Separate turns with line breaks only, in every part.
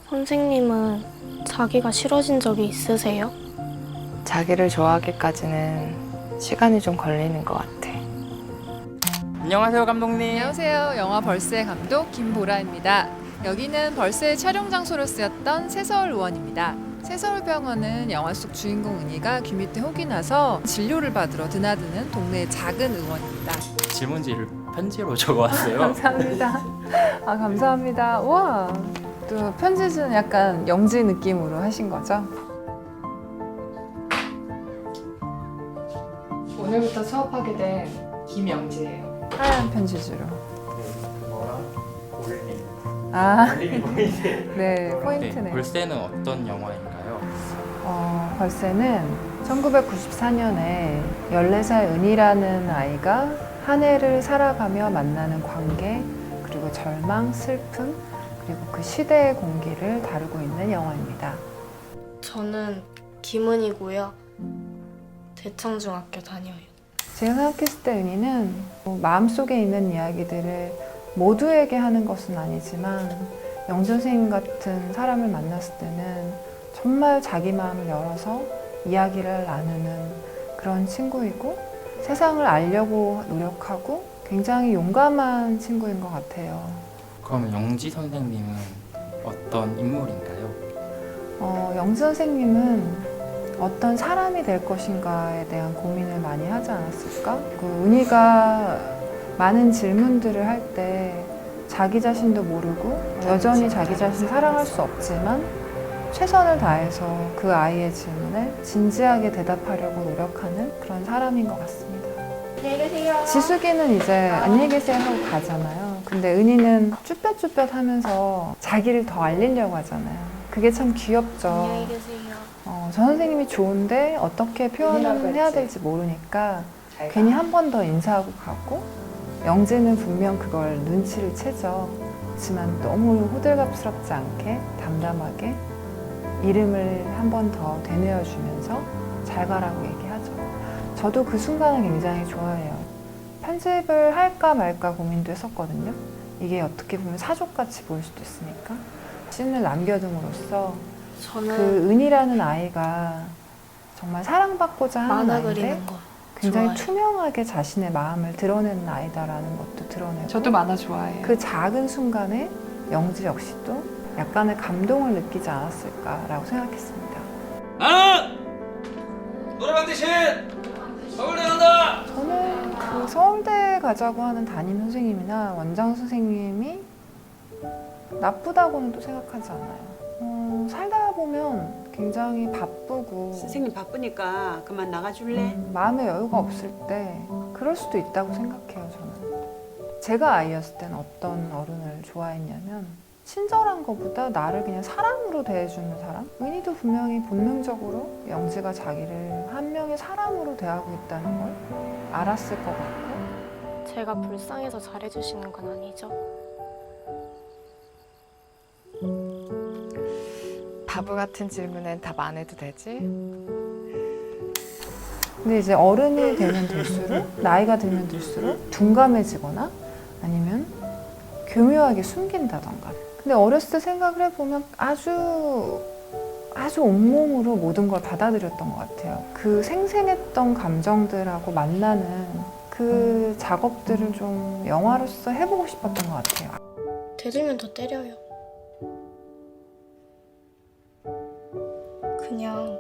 선생님은 자기가 싫어진 적이 있으세요?
자기를 좋아하기까지는 시간이 좀 걸리는 것 같아.
안녕하세요, 감독님.
안녕하세요. 영화 벌스의 감독 김보라입니다. 여기는 벌스의 촬영 장소로 쓰였던 새서울의원입니다. 새서울병원은 영화 속 주인공 은희가 귀 밑에 혹이 나서 진료를 받으러 드나드는 동네의 작은 의원입니다.
질문지를 편지로 적어왔어요.
감사합니다. 감사합니다. 우와. 또 편지는 약간 영지 느낌으로 하신 거죠?
오늘부터 수업하게 된 김영지예요.
하얀 편지지로.
뭐랑 올림. 올림이 보이세요?
네, 포인트네요.
벌새는 어떤 영화인가요?
벌새는 1994년에 14살 은희라는 아이가 한 해를 살아가며 만나는 관계, 그리고 절망, 슬픔, 그리고 그 시대의 공기를 다루고 있는 영화입니다.
저는 김은이고요. 대청중학교 다녀요.
제가 생각했을 때 은희는 마음속에 있는 이야기들을 모두에게 하는 것은 아니지만 영지 선생님 같은 사람을 만났을 때는 정말 자기 마음을 열어서 이야기를 나누는 그런 친구이고 세상을 알려고 노력하고 굉장히 용감한 친구인 것 같아요.
그러면 영지 선생님은 어떤 인물인가요?
영지 선생님은 어떤 사람이 될 것인가에 대한 고민을 많이 하지 않았을까? 은희가 많은 질문들을 할 때 자기 자신도 모르고 여전히 자기 자신을 사랑할 수 없지만 최선을 다해서 그 아이의 질문에 진지하게 대답하려고 노력하는 그런 사람인 것 같습니다.
안녕히 계세요.
지숙이는 이제 안녕히 계세요 하고 가잖아요. 근데 은희는 쭈뼛쭈뼛 하면서 자기를 더 알리려고 하잖아요. 그게 참 귀엽죠.
안녕히 계세요.
저 선생님이 좋은데 어떻게 표현을 해야 될지 모르니까 괜히 한 번 더 인사하고 가고 영지는 분명 그걸 눈치를 채죠. 그렇지만 너무 호들갑스럽지 않게 담담하게 이름을 한 번 더 되뇌어주면서 잘 가라고 얘기하죠. 저도 그 순간을 굉장히 좋아해요. 편집을 할까 말까 고민도 했었거든요. 이게 어떻게 보면 사족같이 보일 수도 있으니까 씬을 남겨둠으로써
저는
그 은희라는 아이가 정말 사랑받고자 하는
만화
아이인데
그리는 거
굉장히
좋아해요.
투명하게 자신의 마음을 드러내는 아이다라는 것도 드러내고
저도 만화 좋아해요.
그 작은 순간에 영지 역시도 약간의 감동을 느끼지 않았을까라고 생각했습니다.
나는 노래방 대신 서울대 간다.
저는 그 서울대 가자고 하는 담임 선생님이나 원장 선생님이 나쁘다고는 또 생각하지 않아요. 살다 보면 굉장히 바쁘고
선생님 바쁘니까 그만 나가줄래?
마음의 여유가 없을 때 그럴 수도 있다고 생각해요, 저는. 제가 아이였을 때는 어떤 어른을 좋아했냐면 친절한 것보다 나를 그냥 사람으로 대해주는 사람? 은희도 분명히 본능적으로 영지가 자기를 한 명의 사람으로 대하고 있다는 걸 알았을 것 같고
제가 불쌍해서 잘해주시는 건 아니죠?
바보 같은 질문엔 답 안 해도 되지?
근데 이제 어른이 되면 될수록 나이가 들면 들수록 둔감해지거나 아니면 교묘하게 숨긴다던가. 근데 어렸을 때 생각을 해보면 아주 온몸으로 모든 걸 받아들였던 것 같아요. 그 생생했던 감정들하고 만나는 그 작업들을 좀 영화로서 해보고 싶었던 것 같아요.
되들면 더 때려요. 그냥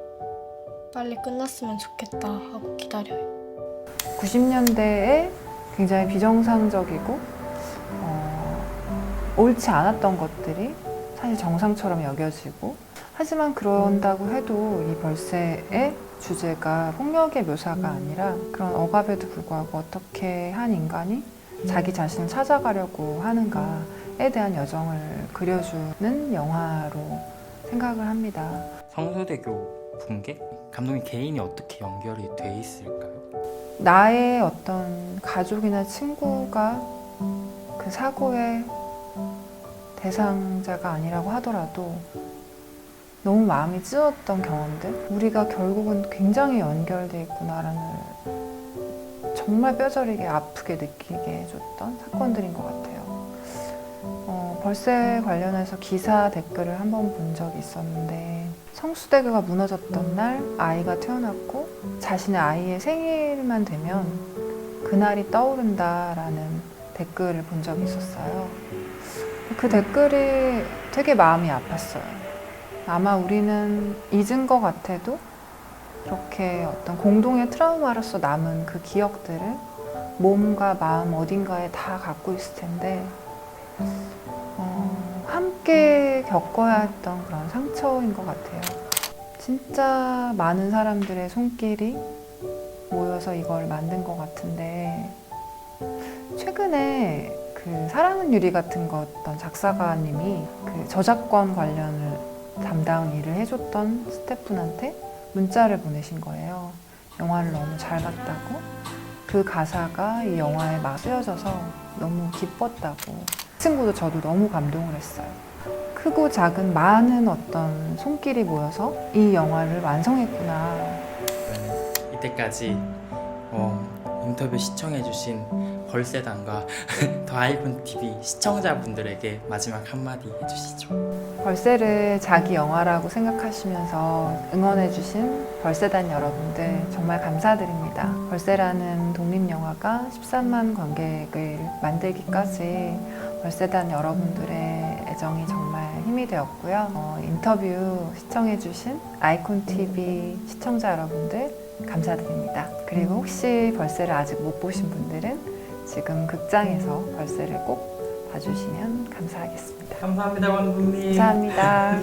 빨리 끝났으면 좋겠다 하고 기다려요.
90년대에 굉장히 비정상적이고 옳지 않았던 것들이 사실 정상처럼 여겨지고 하지만 그런다고 해도 이 벌새의 주제가 폭력의 묘사가 아니라 그런 억압에도 불구하고 어떻게 한 인간이 자기 자신을 찾아가려고 하는가에 대한 여정을 그려주는 영화로 생각을 합니다.
성수대교 붕괴? 감독님 개인이 어떻게 연결이 돼 있을까요?
나의 어떤 가족이나 친구가 그 사고의 대상자가 아니라고 하더라도 너무 마음이 찢었던 경험들, 우리가 결국은 굉장히 연결돼 있구나라는 정말 뼈저리게 아프게 느끼게 해줬던 사건들인 것 같아요. 벌새 관련해서 기사 댓글을 한번 본 적이 있었는데 성수대교가 무너졌던 날 아이가 태어났고 자신의 아이의 생일만 되면 그날이 떠오른다라는 댓글을 본 적이 있었어요. 그 댓글이 되게 마음이 아팠어요. 아마 우리는 잊은 것 같아도 그렇게 어떤 공동의 트라우마로서 남은 그 기억들을 몸과 마음 어딘가에 다 갖고 있을 텐데 함께 겪어야 했던 그런 상처인 것 같아요. 진짜 많은 사람들의 손길이 모여서 이걸 만든 것 같은데 최근에 그 사랑은 유리 같은 거 어떤 작사가님이 그 저작권 관련을 담당 일을 해줬던 스태프분한테 문자를 보내신 거예요. 영화를 너무 잘 봤다고, 그 가사가 이 영화에 막 쓰여져서 너무 기뻤다고. 친구도 저도 너무 감동을 했어요. 크고 작은 많은 어떤 손길이 모여서 이 영화를 완성했구나.
이때까지 인터뷰 시청해주신 벌새단과 더 아이콘 TV 시청자분들에게 마지막 한마디 해주시죠.
벌새를 자기 영화라고 생각하시면서 응원해주신 벌새단 여러분들 정말 감사드립니다. 벌새라는 독립영화가 13만 관객을 만들기까지 벌새단 여러분들의 애정이 정말 힘이 되었고요. 인터뷰 시청해주신 아이콘 TV 시청자 여러분들 감사드립니다. 그리고 혹시 벌새를 아직 못 보신 분들은 지금 극장에서 벌새를 꼭 봐주시면 감사하겠습니다.
감사합니다, 감독님.
감사합니다.